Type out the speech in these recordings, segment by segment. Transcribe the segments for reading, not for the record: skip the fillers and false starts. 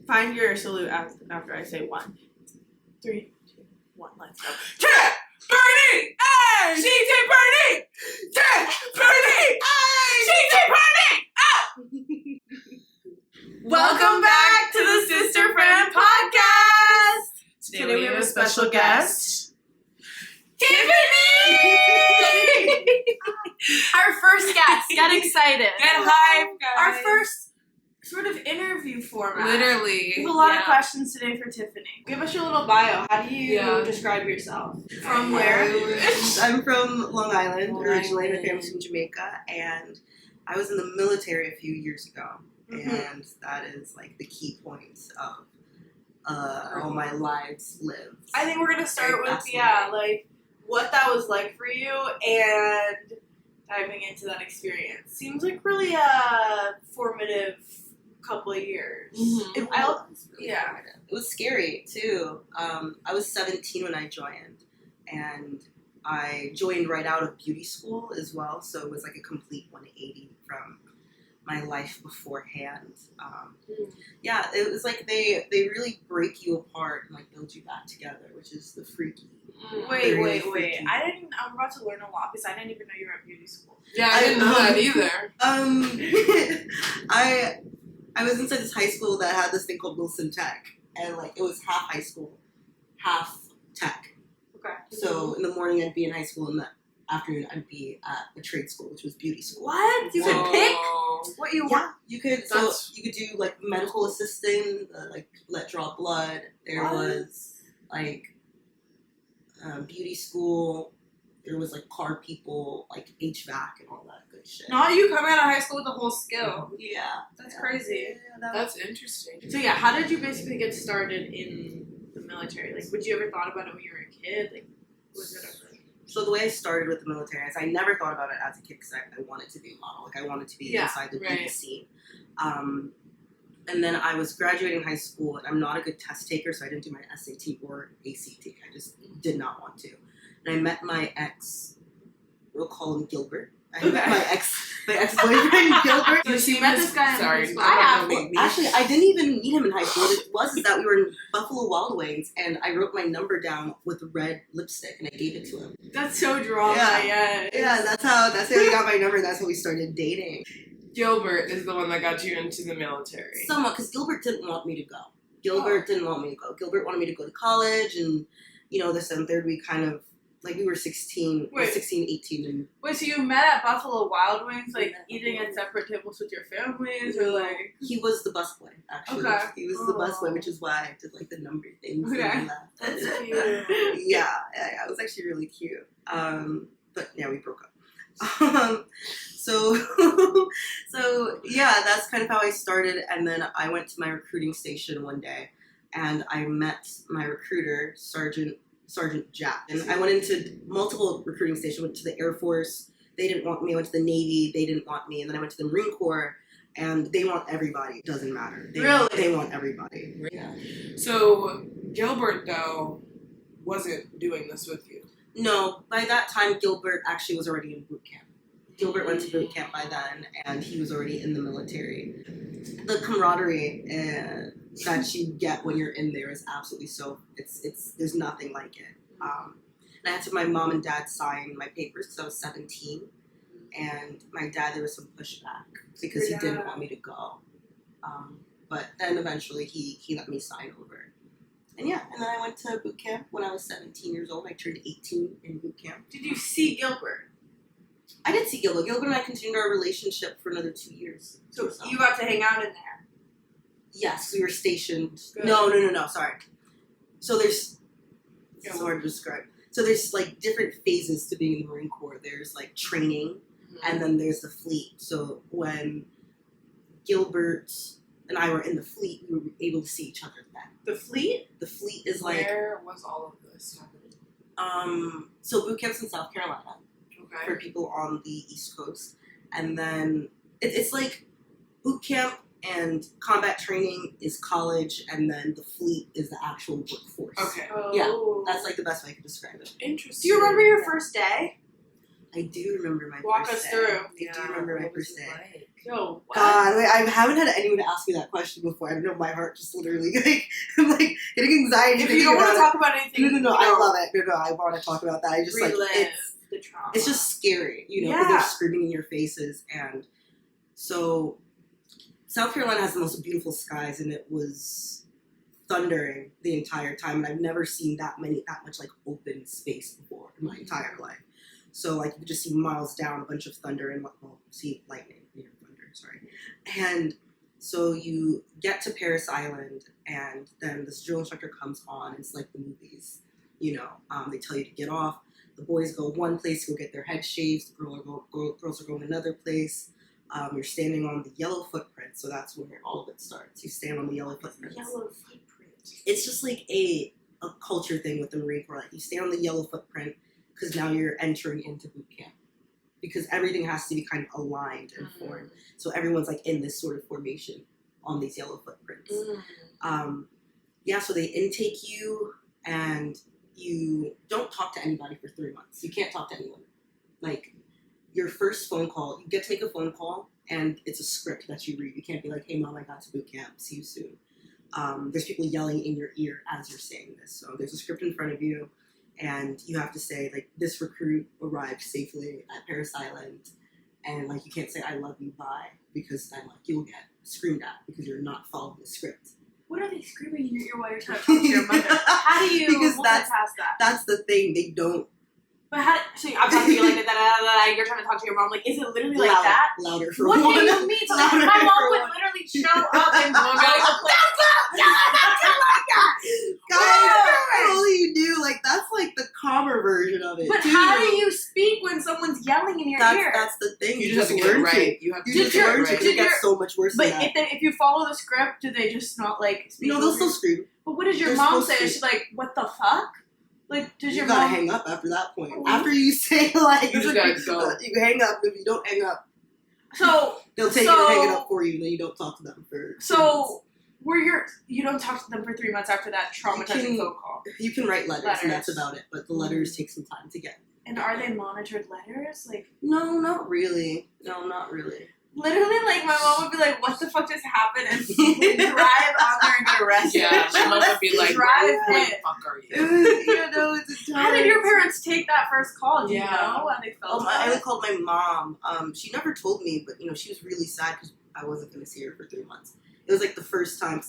Find your salute after I say 1, 3, 2, 1. Let's go. Bernie! Hey! CT Bernie! Bernie! CT Bernie! Welcome back to the Sister Friend Podcast. Today we have a special guest, Tiffany. Our first guest. Get excited. Get hype, guys. Our first sort of interview format. Literally. We have a lot of questions today for Tiffany. Give us your little bio. How do you describe yourself? From where? I'm from Long Island originally. My family's from Jamaica, and I was in the military a few years ago, and that is like the key points of all my lives lived. I think we're gonna start with like what that was like for you and diving into that experience. Seems like really a formative couple of years. It was really yeah. formative. It was scary too. I was 17 when I joined, and I joined right out of beauty school as well, so it was like a complete 180 from my life beforehand. Yeah, it was like they really break you apart and like build you back together, which is the freaky. Wait. Freaky. I'm about to learn a lot because I didn't even know you were at beauty school. Yeah, I didn't know that either. I was inside this high school that had this thing called Wilson Tech, and like it was half high school, half tech. Okay. So in the morning I'd be in high school, and the afternoon I'd be at a trade school, which was beauty school. What? You could pick what you want? You could. So you could do like medical assistant, like people that draw blood. There was like beauty school. There was like car people, like HVAC and all that good shit. Not you coming out of high school with the whole skill. Yeah, That's crazy. Yeah, That's interesting. So yeah, how did you basically get started in the military? Like, would you ever thought about it when you were a kid? Like, was it ever? So the way I started with the military is I never thought about it as a kid because I wanted to be a model. Like I wanted to be inside the beauty scene. And then I was graduating high school, and I'm not a good test taker, so I didn't do my SAT or ACT. I just did not want to. And I met my ex. We'll call him Gilbert. I met my ex-boyfriend Gilbert. So you met this guy. Sorry, Actually, I didn't even meet him in high school. What it was is that we were in Buffalo Wild Wings, and I wrote my number down with red lipstick, and I gave it to him. That's so drama. Yeah. That's how we got my number. That's how we started dating. Gilbert is the one that got you into the military. Somewhat, because Gilbert didn't want me to go. Gilbert wanted me to go to college, and this and third we kind of. Like, we were 16, 18. And wait, so you met at Buffalo Wild Wings, like, eating at separate tables with your families, or, like... He was the busboy, actually. Okay. He was the busboy, which is why I did, like, the number things. Okay. That's cute. Yeah, it was actually really cute. But, yeah, we broke up. So, yeah, that's kind of how I started, and then I went to my recruiting station one day, and I met my recruiter, Sergeant Jack. And I went into multiple recruiting stations. Went to the Air Force. They didn't want me. I went to the Navy. They didn't want me. And then I went to the Marine Corps. And they want everybody. It doesn't matter. They want everybody. Yeah. So Gilbert, though, wasn't doing this with you. No. By that time, Gilbert actually was already in boot camp. Gilbert went to boot camp by then, and he was already in the military. The camaraderie that you get when you're in there is absolutely there's nothing like it. And I had to my mom and dad sign my papers because I was 17, and my dad, there was some pushback because he didn't want me to go. But then eventually he let me sign over. And then I went to boot camp when I was 17 years old. I turned 18 in boot camp. Did you see Gilbert? I did see Gilbert. Gilbert and I continued our relationship for another 2 years. So you got to hang out in there? Yes, we were stationed. Good. No, sorry. So it's hard to describe. So there's like different phases to being in the Marine Corps. There's like training, and then there's the fleet. So when Gilbert and I were in the fleet, we were able to see each other then. The fleet? The fleet is like... Where was all of this happening? So boot camp's in South Carolina. Okay. For people on the East Coast. And then it's like boot camp and combat training is college, and then the fleet is the actual workforce. Okay. Oh. Yeah, that's like the best way I could describe it. Interesting. Do you remember your first day? I do remember my Walk first us day. through. I do remember my first day. Yo, what? God, like, I haven't had anyone ask me that question before. I don't know, my heart just literally, like, I'm like getting anxiety. If you don't want to talk about anything, No, I love it. No, I want to talk about that. I just relive like the trauma. it's just scary, you know, because they're screaming in your faces. And so South Carolina has the most beautiful skies, and it was thundering the entire time, and I've never seen that much like open space before in my entire life. So like you could just see miles down a bunch of thunder and see lightning, thunder, sorry. And so you get to Paris Island, and then this drill instructor comes on. It's like the movies, they tell you to get off. The boys go one place to go get their head shaved. Girls are going another place. You're standing on the yellow footprint, so that's where all of it starts. You stand on the yellow footprint. Yellow footprint. It's just like a culture thing with the Marine Corps. Like you stand on the yellow footprint because now you're entering into boot camp. Because everything has to be kind of aligned and formed. So everyone's like in this sort of formation on these yellow footprints. So they intake you, and you don't talk to anybody for 3 months. You can't talk to anyone. Like, your first phone call, you get to make a phone call, and it's a script that you read. You can't be like, hey, Mom, I got to boot camp. See you soon. There's people yelling in your ear as you're saying this. So there's a script in front of you, and you have to say, like, this recruit arrived safely at Paris Island, and, like, you can't say, I love you, bye, because then, like, you'll get screamed at because you're not following the script. What are they screaming in your ear while you're trying to talk to your mother? How do you because past that? That's the thing. They don't. But so I'm talking to you like that, you're trying to talk to your mom. Like, is it literally like that? Louder for what one. What do you mean? So my mom would literally show up and go, Guys, all you do, like, that's like the calmer version of it. But too. how do you speak when someone's yelling in your ear? That's the thing. You just have to get it right. You have to just learn to. It gets so much worse than that. But if you follow the script, do they just not like speak? No, they'll still scream. But what does your mom say? Is she like, what the fuck? Like, does your mom... You gotta hang up after that point. After you say, like... You just gotta go. You hang up. If you don't hang up... So... They'll take it and hang it up for you, and then you don't talk to them for... So... You don't talk to them for 3 months after that traumatizing phone call? You can write letters, and that's about it. But the letters take some time to get. And are they monitored letters? Like... No, not really. No, not really. Literally, like, my mom would be like, what the fuck just happened? And drive on there and get arrested. Yeah, my mom would be like, where the fuck are you? How did your parents take that first call? Do you know how they felt? I called my mom. She never told me, but, she was really sad because I wasn't going to see her for 3 months. It was, like, the first time,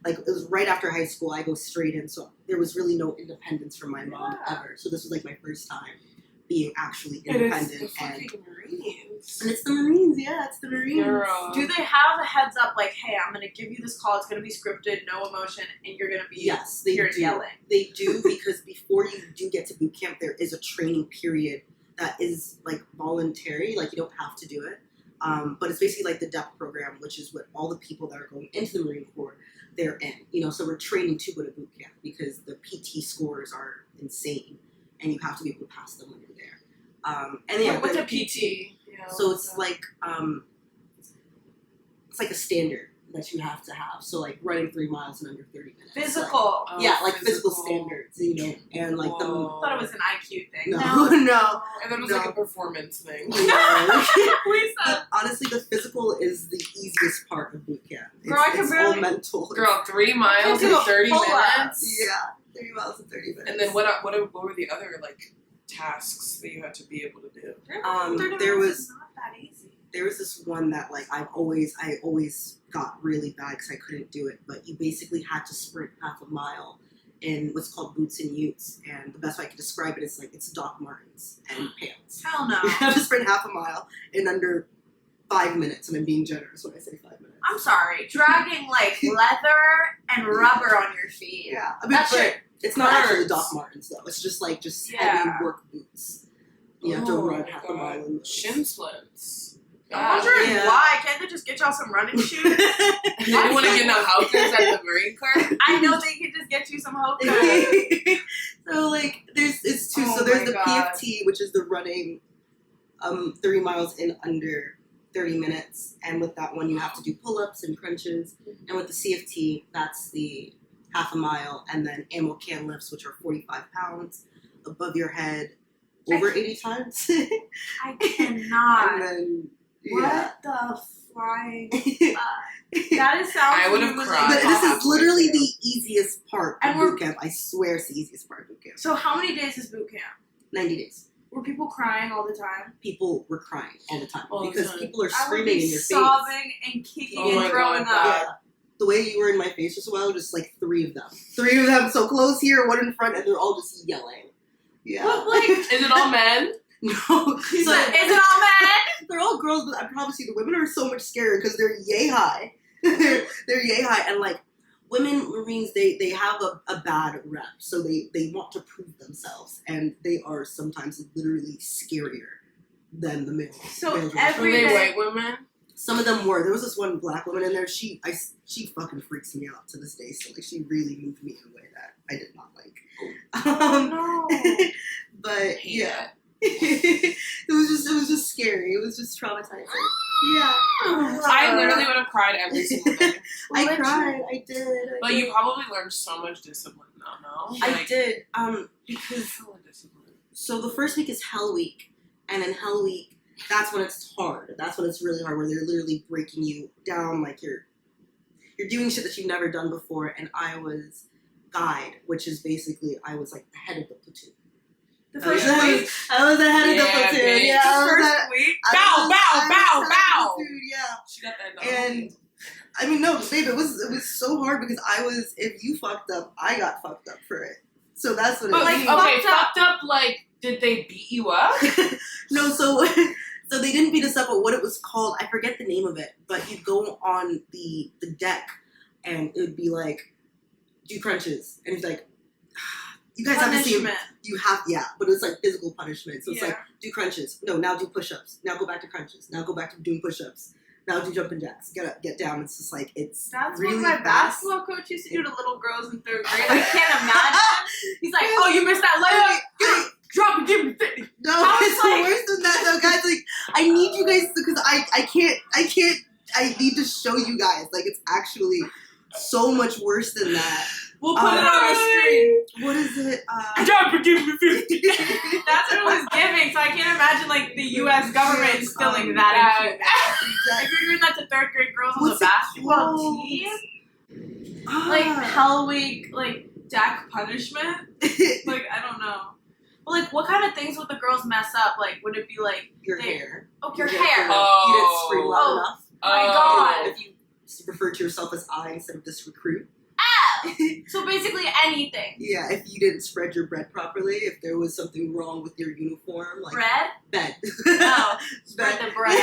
like, it was right after high school. I go straight in, so there was really no independence from my mom ever. So this was, like, my first time being actually independent. Marines. And it's the Marines, yeah, it's the Marines. Girl. Do they have a heads up, like, hey, I'm going to give you this call, it's going to be scripted, no emotion, and you're going to be they do. yelling? They do, because before you do get to boot camp, there is a training period that is, like, voluntary, like, you don't have to do it. But it's basically like the DEP program, which is what all the people that are going into the Marine Corps, they're in. So we're training to go to boot camp because the PT scores are insane, and you have to be able to pass them when you're there. And yeah, what's a PT? So it's like a standard that you have to have. So like running 3 miles in under 30 minutes. Physical. Like physical standards, and like I thought it was an IQ thing. No. And then it was like a performance thing. Honestly, the physical is the easiest part of boot camp. It's all mental. Girl, 3 miles in 30 minutes? Yeah, 3 miles in 30 minutes. And then what were the other, like, tasks that you had to be able to do? There was not that easy. There was this one that, like, I always got really bad because I couldn't do it, but you basically had to sprint half a mile in what's called boots and utes, and the best way I could describe it is, like, it's Doc Martens and pants. Hell no. You have to sprint half a mile in under 5 minutes, and I'm being generous when I say 5 minutes. I'm sorry. Dragging, like, leather and rubber on your feet. Yeah. I mean, it's not actually Doc Martens, though. It's just, like, heavy work boots. You have to run half a mile in those. Shin splints. I'm wondering why. Can't they just get y'all some running shoes? They didn't want to get no hokers at the Marine Corps? I know they could just get you some hokers. So, like, there's the PFT, which is the running 3 miles in under 30 minutes. And with that one, you have to do pull-ups and crunches. And with the CFT, that's the half a mile. And then ammo can lifts, which are 45 pounds above your head over 80 times. I cannot. And then What the flying fuck? That is sounds. I would have human- cried. But this is literally too. the easiest part of And we're- boot camp. I swear it's the easiest part of boot camp. So how many days is boot camp? 90 days. Were people crying all the time? People were crying all the time All the because time. people are I would screaming be in your face. sobbing and kicking Oh my and throwing God, up. Yeah. The way you were in my face just a while, just like 3 of them. 3 of them so close here, 1 in front, and they're all just yelling. Yeah. But like, Is it all men? No. is So, it all men? they're all girls, but I promise you, the women are so much scarier because they're yay high. they're yay high, and like women Marines, they have a bad rep, so they want to prove themselves, and they are sometimes literally scarier than the males. So males are- Were every they day- white women? Some of them were. There was this one black woman in there. She fucking freaks me out to this day. So like, she really moved me in a way that I did not like. Oh no. But yeah, it was just scary. It was just traumatizing. Yeah, I literally would have cried every single day. I cried. I did. But you probably learned so much discipline now, no? I did. Because Hella discipline. so the first week is Hell Week, and in Hell Week, that's when it's hard. That's when it's really hard, where they're literally breaking you down, like you're doing shit that you've never done before. And I was guide, which is basically I was like the head of the platoon. The first I was- week. I was the head of the Yeah, platoon. bitch. Yeah, I The was first that. week. Bow, bow, bow. Yeah. She got that And I mean, no, babe, it was so hard because if you fucked up, I got fucked up for it. So that's what it But was. like, okay, fucked up, like, did they beat you up? No, so they didn't beat us up, but what it was called, I forget the name of it, but you'd go on the deck and it would be like, do crunches. And it's like, you guys have to see, Punishment. you have, yeah, but it's like physical punishment. So it's Yeah. like, do crunches. No, now do push-ups. Now go back to crunches. Now go back to doing push-ups. Now do jumping jacks. Get up, get down. It's just like, it's That's really what my fast. basketball coach used to do to little girls in 3rd grade. I can't imagine. He's like, oh, you missed that layup? Drop and give me 50. No, I was it's like- worse than that though, guys. Like, I need you guys because I need to show you guys. Like, it's actually so much worse than that. We'll put it on the screen. What is it? Drop and give me 50. That's what it was giving. So I can't imagine like the U.S. government instilling that in you. If you're doing that to 3rd grade girls on the What's it basketball called? team, like Hell Week, like Jack punishment. Like I don't know. But like, what kind of things would the girls mess up? Like, would it be like your they- hair. oh, your You hair? didn't scream loud Oh. enough. My God. If you refer to yourself as I instead of this recruit. So basically anything. Yeah, if you didn't spread your bread properly, if there was something wrong with your uniform, like Bread? bed. Oh, spread the bread.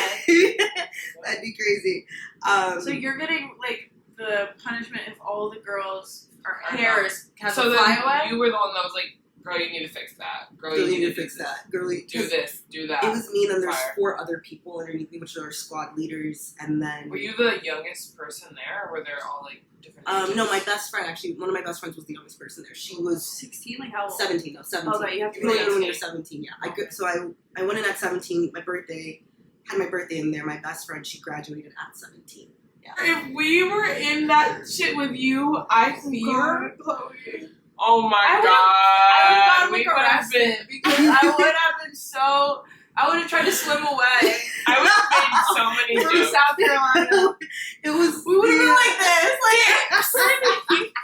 That'd be crazy. So you're getting like the punishment if all the girls' hairs have So to then fly away. you were the one that was like, girl, you need to fix that. Girl, Girl, you you need to fix that. Girly, Do this, do that. It was me, and then there's Fire. 4 other people underneath me, which are squad leaders, and then Were you the youngest person there, or were there all like different ages? no, my best friend actually. One of my best friends was the youngest person there. She was 16, like how old? 17. No, 17. Okay, you have to You can only be go when you're 17. 17. Yeah, I went in at 17. My birthday had my birthday in there. My best friend, she graduated at 17. Yeah. If we were in that shit with you, I fear. Chloe. Oh my I god. would We have would gotten have been. arrested because I would have been so. I would have tried to swim away I would have made so many from jokes. South Carolina. It was. We would have been like this, like we would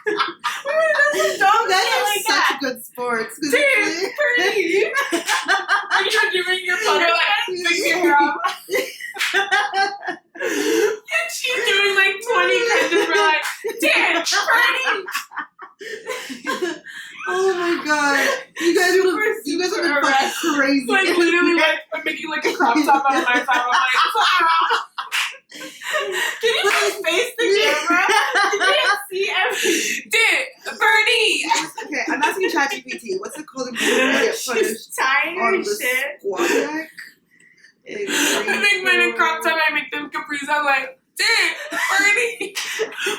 have done some dumb Guys shit are like such that. good sports. 'cause Dude, it's- pretty. You're doing your photo like fix your hair up. And she's doing like 20 crunches for like, damn, pretty. Oh my god! You guys would have been fucking crazy. Like literally like I'm making like a crop top out of my top. I'm like, Can you just face the camera? You can't see everything. Dick, Bernie. Okay, I'm asking ChatGPT. What's it called? If you get She's punished tired on as the shit. squad deck? I make mine in crop top. I make them capris. I'm like, Dick, Bernie.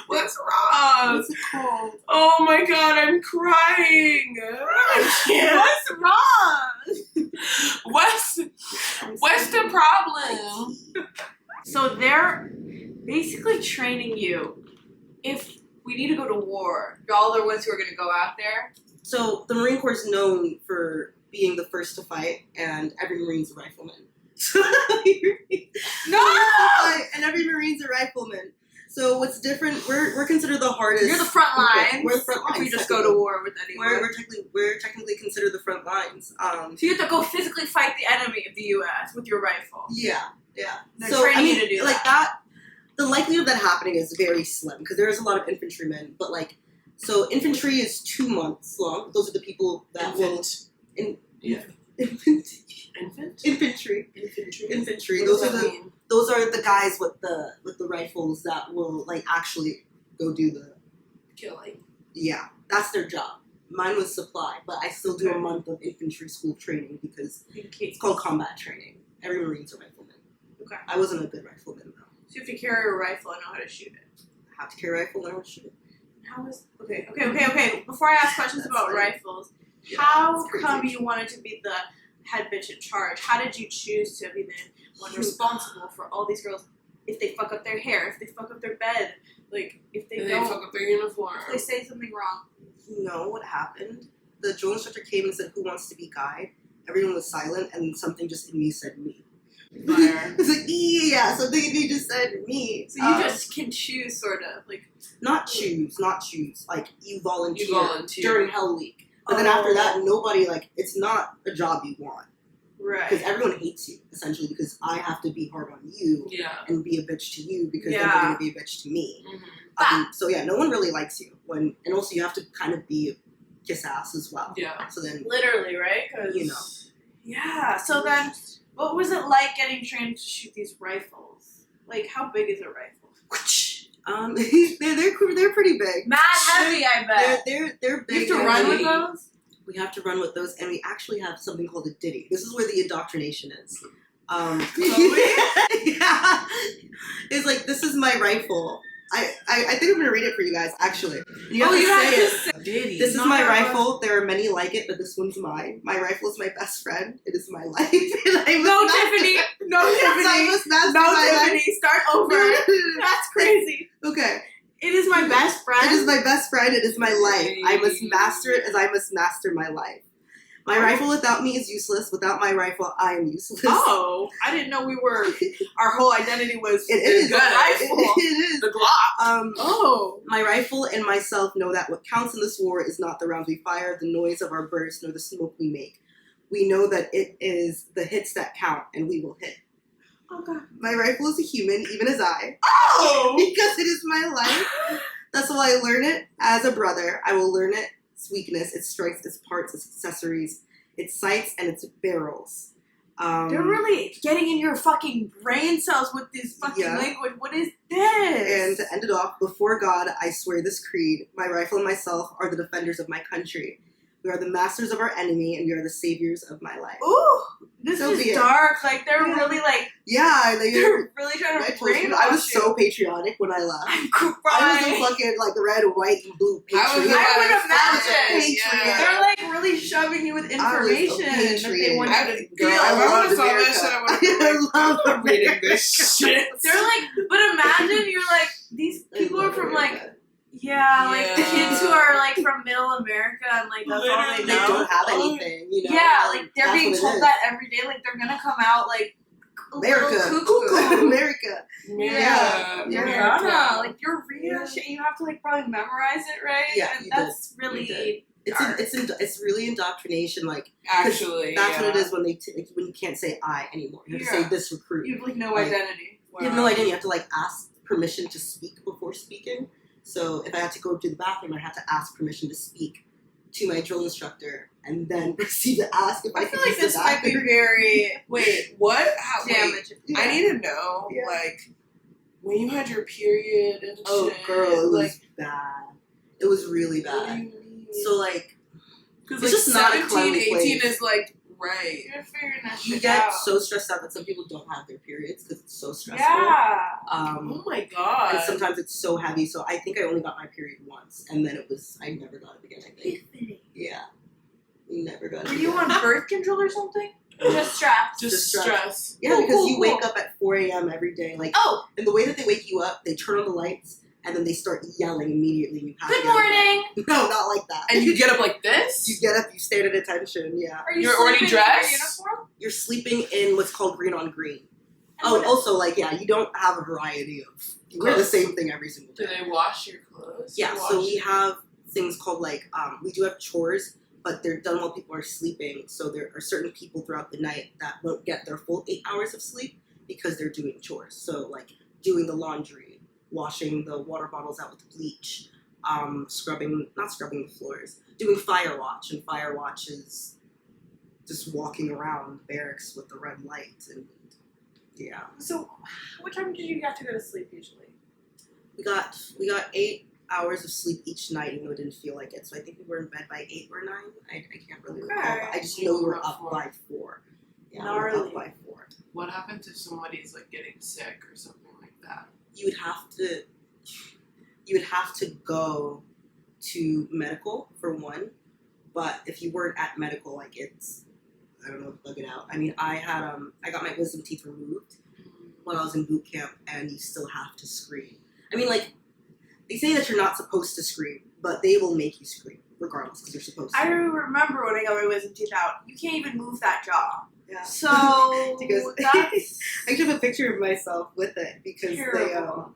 What's wrong? What's it called? Oh my god, I'm crying. What's wrong? What's the problem? So they're basically training you. If we need to go to war, y'all are the ones who are going to go out there. So the Marine Corps is known for being the first to fight, and every Marine's a rifleman. And every Marine's a rifleman. So what's different? We're considered the hardest. You're the front lines. We're the front lines. If we just go to war with anyone. We're technically considered the front lines. So you have to go physically fight the enemy of the U.S. with your rifle. Yeah. They're training you to do like that. The likelihood of that happening is very slim because there is a lot of infantrymen. But like, so infantry is 2 months long. Those are the people that Infantry. Those are the guys with the rifles that will like actually go do the killing. Yeah, that's their job. Mine was supply, but I still do a month of infantry school training because it's called combat training. Every Marine's a rifleman. Okay. I wasn't a good rifleman though. So you have to carry a rifle and know how to shoot it. I have to carry a rifle and know how to shoot it. How is okay. Before I ask questions about rifles, how come you wanted to be the head bitch in charge? How did you choose to be the one responsible for all these girls? If they fuck up their hair, if they fuck up their bed, like if they don't fuck up their uniform, if they say something wrong. You know what happened? The drill instructor came and said, "Who wants to be guide?" Everyone was silent, and something just in me said me. It's like yeah, something in me just said me. So you just can choose, sort of like not choose. Like you volunteer during Hell Week. But then after that, nobody, like, it's not a job you want. Right. Because everyone hates you, essentially, because I have to be hard on you and be a bitch to you because then they're going to be a bitch to me. Mm-hmm. So, yeah, no one really likes you. And also you have to kind of be a kiss ass as well. Yeah. So then... Literally, right? Cause, you know. Yeah. So then, what was it like getting trained to shoot these rifles? Like, how big is a rifle? They're pretty big. Mad heavy, I bet. They're big. You have to run with those? We have to run with those, and we actually have something called a ditty. This is where the indoctrination is. Yeah. It's like, this is my rifle. I think I'm going to read it for you guys, actually. You have to say it. This is my rifle. There are many like it, but this one's mine. My rifle is my best friend. It is my life. Tiffany. Start over. That's crazy. Okay. It is my best friend. It is my best friend. It is my life. I must master it as I must master my life. My rifle without me is useless. Without my rifle, I am useless. Oh, I didn't know we were. Our whole identity was it is the rifle. It is the Glock. My rifle and myself know that what counts in this war is not the rounds we fire, the noise of our bursts, nor the smoke we make. We know that it is the hits that count, and we will hit. Oh God. My rifle is a human, even as I. Oh, because it is my life. That's why I learn it as a brother. I will learn it. Its weakness, its strengths, its parts, its accessories, its sights, and its barrels. They're really getting in your fucking brain cells with this fucking language. What is this? And to end it off, before God, I swear this creed. My rifle and myself are the defenders of my country. We are the masters of our enemy, and we are the saviors of my life. Ooh, this is dark. Like, they're really, like... Yeah, they're really trying to brainwash you. I was so patriotic when I left. I'm crying. I was a fucking, like, red, white, and blue patriot. I would imagine. Yeah. They're, like, really shoving you with information. That they want you to feel. I saw that shit, I would have reading this shit. They're like... But imagine you're like... These people are from, like... Yeah, like the kids who are like from middle America and like that's all they know. They don't have anything, you know. Yeah, like they're being told that every day. Like they're gonna come out like America, America. Yeah. Like you're reading that shit. You have to like probably memorize it, right? Yeah, and that's really. It's really indoctrination. Like actually, that's what it is when when you can't say I anymore. You have to say this recruit. You have like no identity. Wow. You have no identity. You have to like ask permission to speak before speaking. So if I had to go to the bathroom, I had to ask permission to speak to my drill instructor and then proceed to ask if I feel like this might be very... Wait, what? Damage. Yeah. I need to know, like, when you had your period and shit. Girl, it was bad. It was really bad. What do you mean? So, like... Because, like, just 17, 18 is, like... Right. You're figuring that shit You get out. so stressed out that some people don't have their periods because it's so stressful. Yeah. Oh my God. And sometimes it's so heavy. So I think I only got my period once. And then I never got it again, I think. Yeah. Never got it again. Were you on birth control or something? Just stress. Just stress. Yeah, because you wake up at 4 a.m. every day. Like, and the way that they wake you up, they turn on the lights. And then they start yelling immediately. And you pass Good morning. No, not like that. And you get up like this? You get up, you stand at attention, yeah. Are you already dressed? In your uniform? you're sleeping in what's called green on green. Oh, also, like, yeah, you don't have a variety of... You wear the same thing every single day. Do they wash your clothes? Yeah, so we have things called, like, we do have chores, but they're done while people are sleeping. So there are certain people throughout the night that won't get their full 8 hours of sleep because they're doing chores. So, like, doing the laundry, washing the water bottles out with bleach, not scrubbing the floors, doing fire watch. And fire watch is just walking around the barracks with the red light. And, yeah. So, what time did you get to go to sleep usually? We got 8 hours of sleep each night, even though it didn't feel like it. So I think we were in bed by 8 or 9. I can't really recall. But I just know we were up by 4. Yeah, we were up by 4. What happens if somebody's like getting sick or something like that? You would have to go to medical for one. But if you weren't at medical, like I don't know, plug it out. I mean, I got my wisdom teeth removed when I was in boot camp, and you still have to scream. I mean, like, they say that you're not supposed to scream, but they will make you scream regardless because you're supposed to. I remember when I got my wisdom teeth out. You can't even move that jaw. Yeah. So because that's I actually have a picture of myself with it because terrible.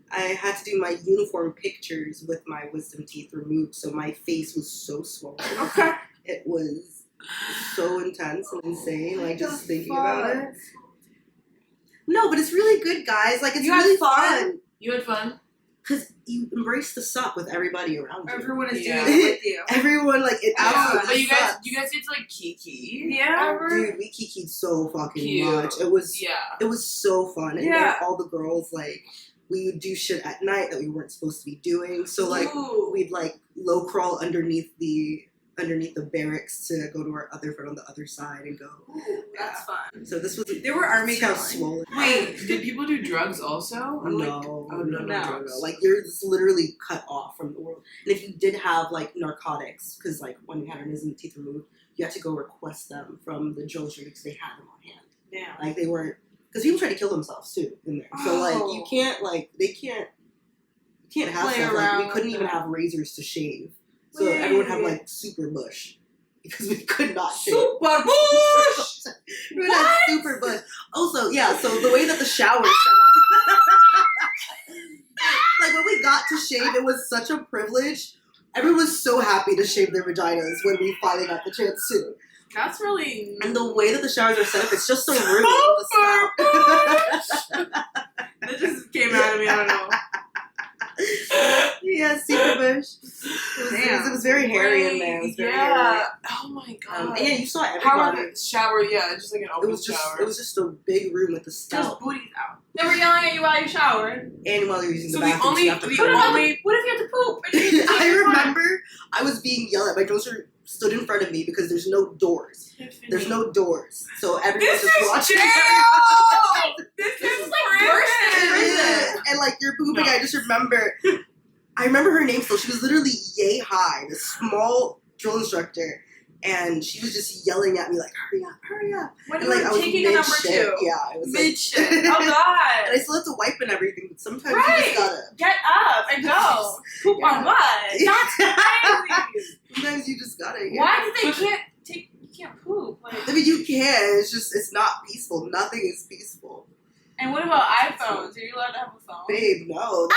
I had to do my uniform pictures with my wisdom teeth removed, so my face was so swollen. Okay. It was so intense and insane, like just thinking about it. No, but it's really good, guys. Like, it's really fun. You had fun? Because you embrace the suck with everybody around you. Everyone is doing it with you. Everyone, like, it absolutely But you guys sucks. get to, like, kiki? Yeah. Ever? Dude, we kikied so fucking Cute. much. It was so fun. And then all the girls, like, we would do shit at night that we weren't supposed to be doing. So, like, we'd, like, low crawl underneath the barracks to go to our other friend on the other side and go. Ooh, that's fun. So this was. There were army how girls. swollen. Wait, did people do drugs also? Or No, no drugs. Like, you're just literally cut off from the world. And if you did have, like, narcotics, because, like, when we had our wisdom teeth removed, you had to go request them from the drill instructor because they had them on hand. Yeah. Like, they weren't. Because people try to kill themselves, too, in there. So, like, you can't, like, you can't have Play stuff. Like, we around couldn't with even that. have razors to shave. So everyone had, like, super bush. Because we could not shave. Super bush! We would have super bush. Also, yeah, so the way that the shower is set up. Like, when we got to shave, it was such a privilege. Everyone was so happy to shave their vaginas when we finally got the chance to. That's really... And the way that the showers are set up, it's just a room with a spout. That just came out of me, I don't know. Yeah, super bush. It was very hairy in there. It was very hairy. Oh my god. And yeah, you saw How everybody. about the shower? Yeah, just like an open shower. It was just a big room with a Just spout. booties out. They were yelling at you while you showered. And while you're using So the the bathroom, only- you have to the put it What on. if you had to poop? And you had to I take your remember I was being yelled at. My grocer stood in front of me because there's no doors. There's no doors. So everyone's This just is watching. jail! This is like worse than prison! And like you're pooping, No. I just remember. I remember her name still. She was literally yay high, this small drill instructor, and she was just yelling at me like, "Hurry up, hurry up!" When And you like I were was taking a number mid-shit. 2. Yeah, I was Mid shit. Oh and I god. still have to wipe and everything, but sometimes you Right. just gotta. Get up and go. Poop on what? That's crazy. Sometimes you just gotta. Yeah. Why do they you can't poop? Like, I mean, you can. It's not peaceful. Nothing is peaceful. and what about iPhones? Are you allowed to have a phone? Babe, no.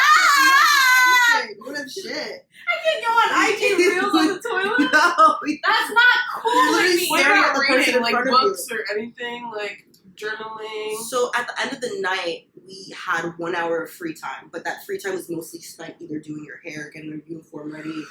You don't have shit. I can't go on IG Reels on the toilet. No. That's not cool You're to literally me. What staring at about the person reading, in like front of you. books or anything, like journaling? So at the end of the night, we had 1 hour of free time, but that free time was mostly spent either doing your hair, getting your uniform ready,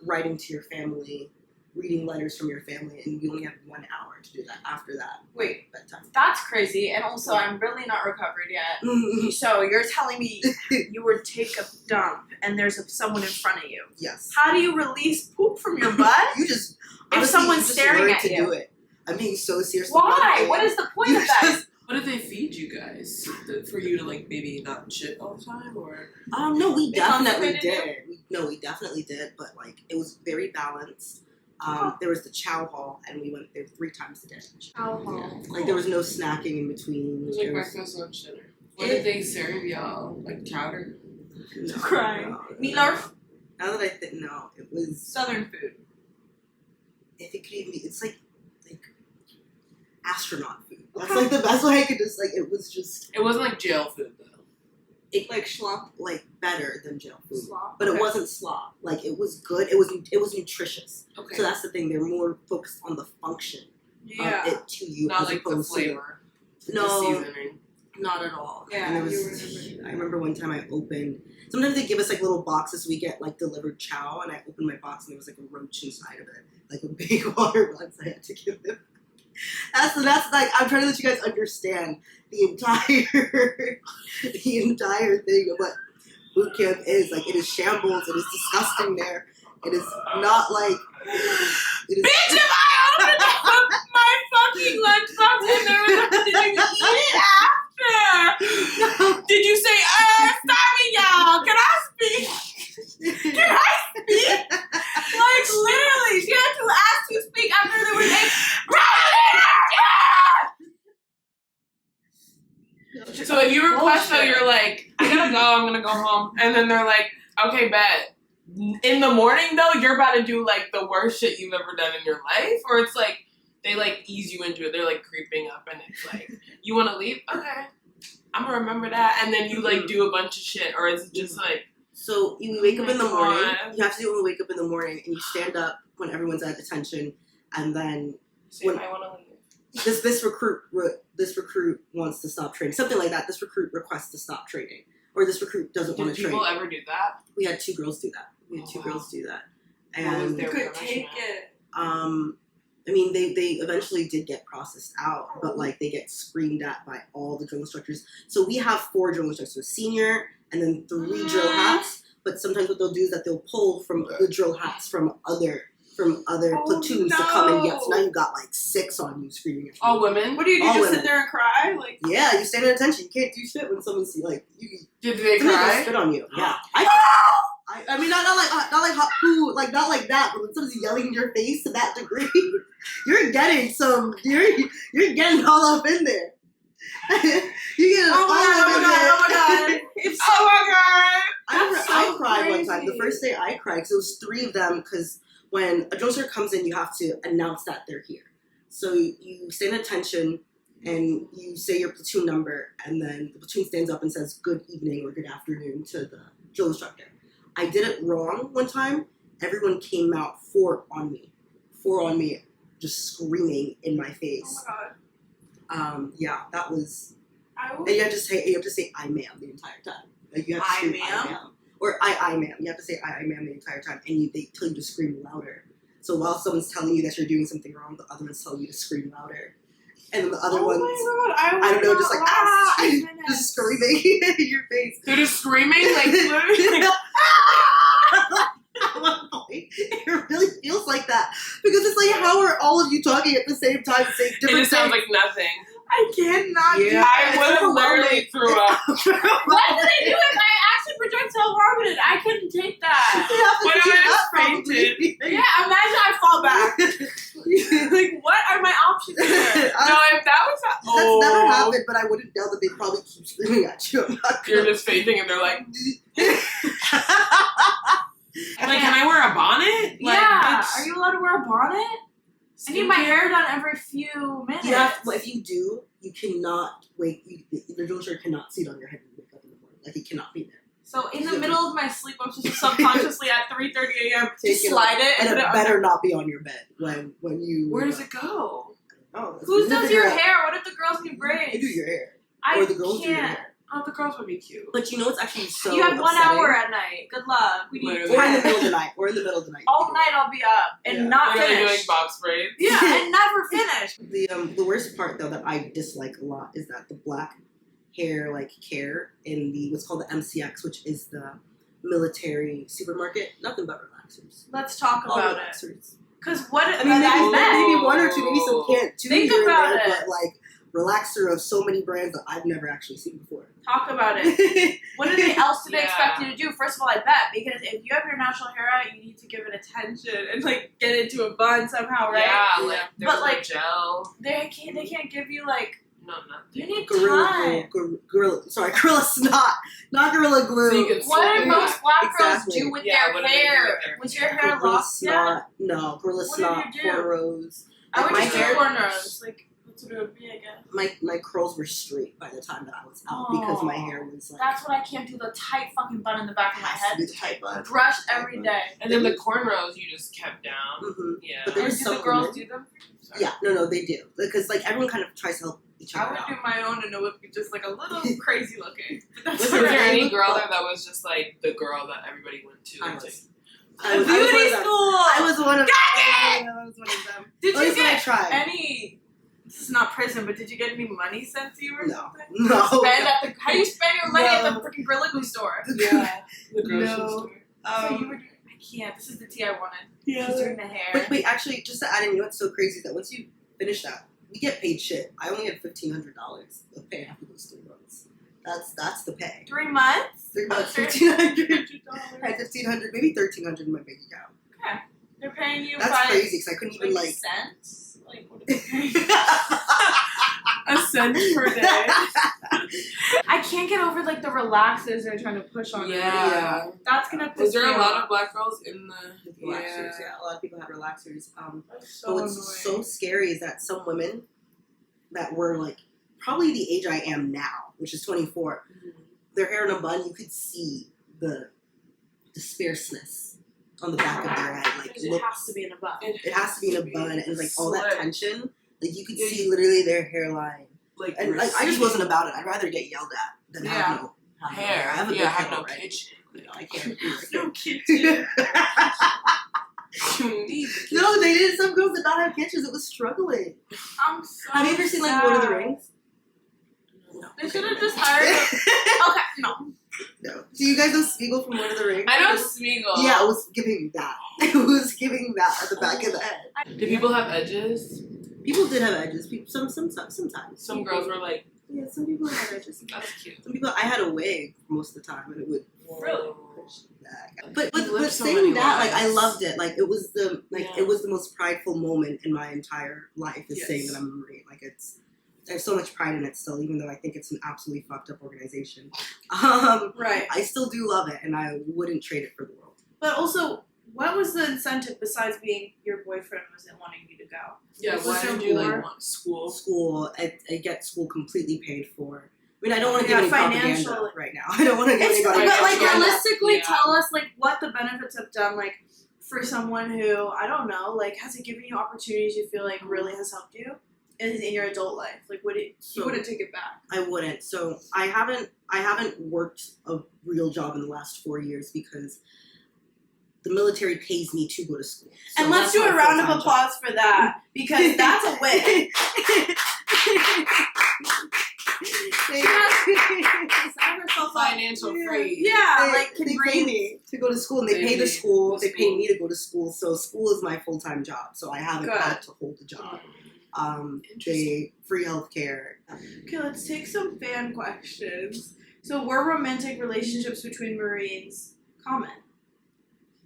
writing to your family, reading letters from your family, and you only have 1 hour to do that. After that, Wait, bedtime. that's crazy. And also, I'm really not recovered yet. So you're telling me you would take a dump and there's someone in front of you. Yes. How do you release poop from your butt? You just If honestly, someone's you just staring learn at to you. do it. I'm being so serious. Why? What is the point You of that? just- What did they feed you guys? For you to like maybe not shit all the time, or No, we They definitely constipated did. We definitely did, but like it was very balanced. There was the chow hall, and we went there 3 times a day. Like there was no snacking in between. it was like There breakfast, lunch, dinner? What did they serve y'all? Like chowder? no, Crying. no. Meatloaf? Now that I think, no, it was. Southern food. If it could even be, it's like astronaut food. That's like the best way I could just like. It was just. It wasn't like jail food though. It Like slump. like better than jail food, Slop. but Okay. it wasn't slop. Like it was good. It was nutritious. Okay. So that's the thing. They're more focused on the function Yeah. of it to you, Not as like the opposed flavor. to The no, seasoning. not at all. Yeah, And there you was. remember. I remember one time I opened. Sometimes they give us like little boxes. We get like delivered chow, and I opened my box and there was like a roach inside of it, like a big water box. I had to give them. That's like I'm trying to let you guys understand the entire thing of what boot camp is. Like it is shambles. It is disgusting there. It is not like. It is, Bitch, if I opened up my fucking lunchbox and there was did you eat it after? Did you say, sorry y'all, can I speak? Can I speak? Like literally, she had to ask to speak after there was a So if you request though, you're like, I gotta go, I'm gonna go home. And then they're like, okay, bet. In the morning though, you're about to do like the worst shit you've ever done in your life? Or it's like, they like ease you into it. They're like creeping up and it's like, you wanna leave? Okay. I'm gonna remember that. And then you like do a bunch of shit. Or is it just like, so you wake up in the morning. God. You have to do it when you wake up in the morning, and you stand up when everyone's at attention, and then say I wanna leave. this recruit wants to stop training, something like that. This recruit requests to stop training, or this recruit doesn't Do want to train. people ever do that? We had 2 girls do that. Girls do that, What was and their Could punishment? take it. I mean, they eventually did get processed out, but like they get screamed at by all the drill instructors. So we have 4 drill instructors, a senior, and then 3 drill hats. But sometimes what they'll do is that they'll pull from the drill hats from other platoons to come and get. So now you got like 6 on you screaming at you. All women? What do? All Just women. sit there and cry? Like, Yeah, you stand at attention. You can't do shit when someone see like you. Did they Sometimes they'll cry? spit on you. Yeah. I mean, not like hot poo, like not like that. But when someone's yelling in your face to that degree, you're getting all up in there. You get all up in there. Oh my god! It's so Oh my god! I cried one time. crazy. The first day I cried because it was 3 of them. Because when a drill sergeant comes in, you have to announce that they're here. So you stand at attention and you say your platoon number, and then the platoon stands up and says good evening or good afternoon to the drill instructor. I did it wrong one time. Everyone came out 4 on me, just screaming in my Oh face. my god! Yeah, that was. I And would. you have to say I ma'am the entire time. Like you have to I scream ma'am? I ma'am. Or I ma'am. You have to say I ma'am the entire time, and they tell you to scream louder. So while someone's telling you that you're doing something wrong, the other one's telling you to scream louder. And then the other ones, Oh my god! I don't know, just like I just screaming in your face. They're just screaming like literally. At one point, it really feels like that because it's like, how are all of you talking at the same time, saying It different just sounds things? like nothing. I cannot do Yeah. I it. would have literally threw up. What did I do if I actually projectile vomited? I couldn't take that. What if I just fainted? Yeah, imagine I fall back. Like, what are my options here? No, if that was That's never happened, but I wouldn't doubt that they'd probably keep screaming at you. I'm not You're gonna- just fainting and they're like, like, can I wear a bonnet? Like, Yeah, bitch. are you allowed to wear a bonnet? I need my hair done every few minutes. You have, well, if you do, you cannot wake. The drill sergeant cannot see it on your head when you wake up in the morning. Like it cannot be there. So in the middle of my sleep, I'm just subconsciously at 3:30 a.m. Take to it slide it. And put it on- better not be on your bed when you. Where does it go? Oh, Who does your hair? What if the girls need braids? You do your hair, I or the girls do your can't. hair. Oh, the girls would be cute. But you know it's actually so. You have 1 upsetting? hour at night. Good luck. We need Literally. Or in the 10. middle of the night. Or in the middle of the night. All night I'll be up and Yeah. not Literally doing finished. box braids. Yeah, and never finish. The worst part though that I dislike a lot is that the black hair care in the what's called the MCX, which is the military supermarket. Nothing but relaxers. Let's talk All about it. relaxers. Because what I mean, I've met. maybe 1 or 2, maybe some can't two Think here and about there, it. but relaxer of so many brands that I've never actually seen before. Talk about it. What else do they Yeah. expect you to do? First of all, I bet because if you have your natural hair out, you need to give it attention and get it into a bun somehow, right? Yeah, there's But, no gel. They can't give you No, nothing. you need Gorilla time. glue, gorilla snot, not gorilla glue. So you can What swim do most black Exactly. girls do with Yeah, their what do they do hair? with their Was your hair? hair Gorilla locked yet? snot, no, gorilla What snot, did you do? cornrows. I would my just do hair- cornrows. That's what it would be, I guess. My curls were straight by the time that I was out because my hair was like. That's what I can't do. The tight fucking bun in the back of my head. Tight bun. Brush every day. And then the cornrows you just kept down. Mm-hmm. Yeah. But there's do some the girls women, do them? Sorry. Yeah, no, they do because like everyone kind of tries to help each other I would out. do my own, and it would be just like a little crazy looking. But that's Was Listen, there any look girl up. there that was just like the girl that everybody went to? I was. Beauty school. I was one of them. Dang it! I was one of them. Did At you least when I get tried. any? This is not prison, but did you get any money sent to you or No. something? No. Spend at the, how do you spend your money at No. the freaking Grillagloo store? Yeah. The grocery No. store. So you were doing, I can't. This is the tea I wanted. Yeah. She's doing the hair. But wait, actually, just to add in, you know what's so crazy is that once you finish that, we get paid shit. I only had $1,500 of pay after those 3 months. That's the pay. 3 months? 3 months, $1,500. I had $1,500, maybe $1,300 in my bank account. Okay. They're paying you That's 5 crazy because I couldn't even like. cents? Like, what are they paying? A cent per day. I can't get over like the relaxers they're trying to push on Yeah. everybody. That's gonna piss Was there me a lot off. of black girls in the Relaxers, yeah. A lot of people have relaxers. That's But so what's so annoying. scary is that some women that were like probably the age I am now, which is 24, their hair in a bun, you could see the sparseness on the back of their head. Like, It has to be in a bun. it has to be in a bun, and like all that Slick. tension, like you could Yeah, see literally their hairline. Like, And like, I just wasn't about it. I'd rather get yelled at than have no hair. I have a yeah, big have hair no already. kitchen. You know, I can't. No kitchen. You need the No, they did. Some girls did not have kitchens. It was struggling. I'm so Have you ever seen like Lord of the sad. Rings? No. They should have just hired a... Okay, no. No. Do you guys know Spiegel from Lord of the Rings? I know Smeagol. Yeah, it was giving me that. It was giving that at the back of the head. Did people have edges? People did have edges. People, sometimes. Some girls were like, Yeah, some people had edges. that's cute. Some people. I had a wig most of the time, and it would Really? push back. But You lived so saying many that, like, I lives. loved it. Like, it was Yeah. it was the most prideful moment in my entire life. Is Yes. saying that I'm a Marine. Like, there's so much pride in it still, even though I think it's an absolutely fucked up organization. Right. I still do love it, and I wouldn't trade it for the world. But also, what was the incentive besides being your boyfriend wasn't wanting you to go? Yeah, Was why there did you more? like want school? School, I get school completely paid for. I mean, I don't want to Yeah, give any financial- propaganda right now. I don't want to give It's, anybody but like propaganda. realistically, Yeah. tell us like what the benefits have done, like for someone who I don't know, like has it given you opportunities you feel like really has helped you in your adult life? Like would it? So- You wouldn't take it back. I wouldn't. So I haven't worked a real job in the last 4 years because the military pays me to go to school. So And let's that's do a my round of full-time applause for that because that's a win. Sign herself up. Financial free. Yeah, like can they bring pay me to go to school, and they They pay the pay school. the They pay school. me to go to school. So school is my full-time job. So I haven't Good. had to hold a job. They Interesting. free healthcare. Okay, let's take some fan questions. So were romantic relationships between Marines common?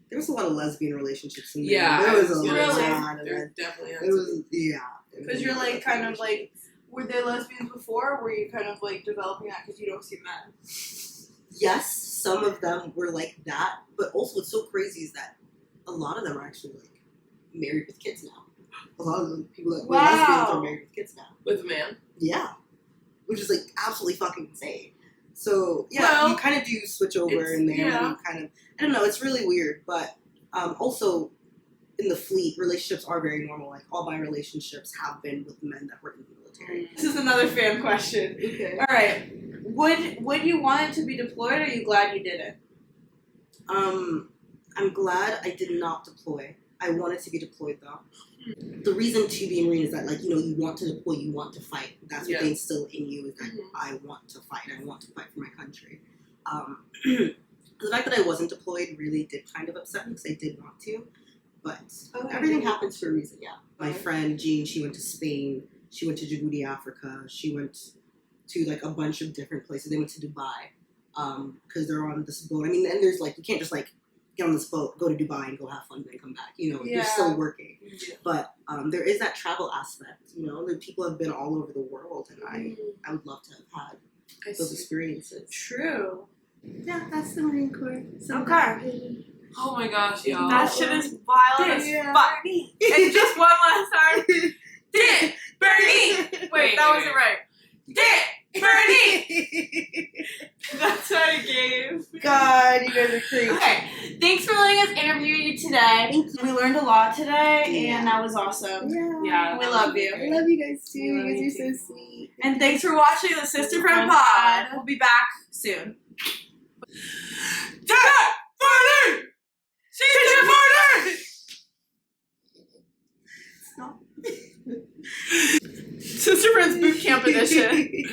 There was a lot of lesbian relationships in there. Yeah, there I was a gonna Really? lot of There it. definitely has It to was yeah. Because you're like kind of like, were they lesbians before? Or were you kind of like developing that because you don't see men? Yes, some of them were like that, but also what's so crazy is that a lot of them are actually like married with kids now. A lot of the people that were Wow. lesbians are married with kids now. with a man. Yeah, which is like absolutely fucking insane. So yeah, Well, you kind of do switch over it's- in there. yeah. And you kind of, I don't know, it's really weird, but also in the fleet, relationships are very normal. Like all my relationships have been with men that were in the military. This is another fan question. Okay. All right, would you want it to be deployed, or are you glad you didn't? I'm glad I did not deploy. I wanted to be deployed though. The reason to be a Marine is that, like, you know, you want to deploy, you want to fight. That's what Yeah. they instill in you, is that Mhm. I want to fight. I want to fight for my country. The fact that I wasn't deployed really did kind of upset me because I did want to. But everything happens for a reason, yeah. My Okay. friend Jean, she went to Spain. She went to Djibouti, Africa. She went to like a bunch of different places. They went to Dubai because they're on this boat. I mean, and there's like, you can't just like get on this boat, go to Dubai and go have fun and then come back. You know, you're Yeah. still working. But there is that travel aspect, you know. The people have been all over the world, and I would love to have had I those see. experiences. True. Yeah, that's the Marine Corps. Okay. Oh my gosh, y'all. That shit is wild as Yeah. fuck. And just one last time. Dick, Bernie. Wait, that wasn't right. Dick, Bernie. That's what I gave. God, you guys are crazy. Okay, thanks for letting us interview you today. Thank you. We learned a lot today, Yeah. and that was awesome. Yeah, We love you. I love you guys too. We love You guys you are so too. sweet. And thanks for watching the Sister Friend Pod. We'll be back soon. Dick, Bernie. Sister Bernie. Sister Friends Bootcamp Edition.